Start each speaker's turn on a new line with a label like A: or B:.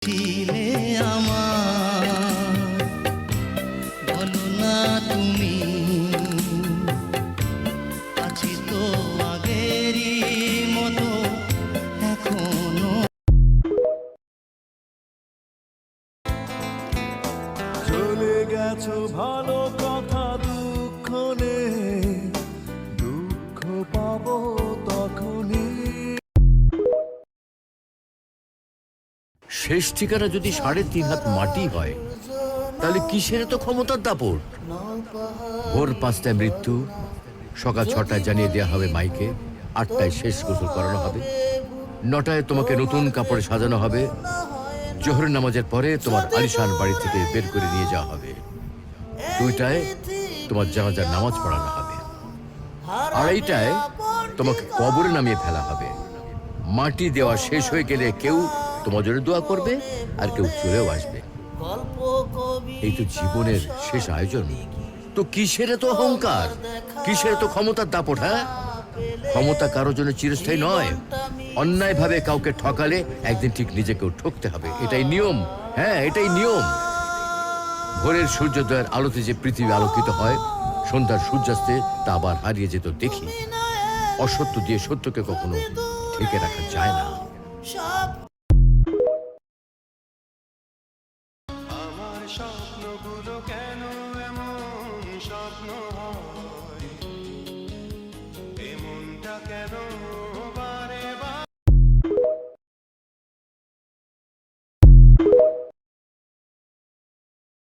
A: ছিলে আমার, বলো না তুমি আছি তো আগেরই মতো এখনো।
B: চলে গেছো ভালো কথা, দুঃখ নেই, দুঃখ পাবো তখনই।
C: শেষ ঠিকানা যদি 3.5 হাত মাটি হয়, তাহলে কিসের তো ক্ষমতার দাপট? ভোর 5টায় মৃত্যু, সকাল 6টায় জানিয়ে দেওয়া হবে মাইকে, 8টায় শেষ গোসল করানো হবে, 9টায় তোমাকে নতুন কাপড়ে সাজানো হবে, জোহরের নামাজের পরে তোমার আলিশান বাড়ি থেকে বের করে নিয়ে যাওয়া হবে, 2টায় তোমার জানাজার নামাজ পড়ানো হবে, 2:30টায় তোমাকে কবরে নামিয়ে ফেলা হবে। মাটি দেওয়া শেষ হয়ে গেলে কেউ তোমার জন্য দোয়া করবে, আর কেউ চলেও আসবে। এই তো জীবনের শেষ আয়োজন। তো কিসের তো অহংকার, কিসের তো ক্ষমতার দাপট? হ্যাঁ, ক্ষমতা কারোর জন্য চিরস্থায়ী নয়। অন্যায়ভাবে কাউকে ঠকালে একদিন ঠিক নিজেকেও ঠকতে হবে, এটাই নিয়ম। হ্যাঁ, এটাই নিয়ম। ভোরের সূর্যোদয়ের আলোতে যে পৃথিবী আলোকিত হয়, সন্ধ্যার সূর্যাস্তে তা আবার হারিয়ে যেত দেখি। অসত্য দিয়ে সত্যকে কখনো ঢেকে রাখা যায় না।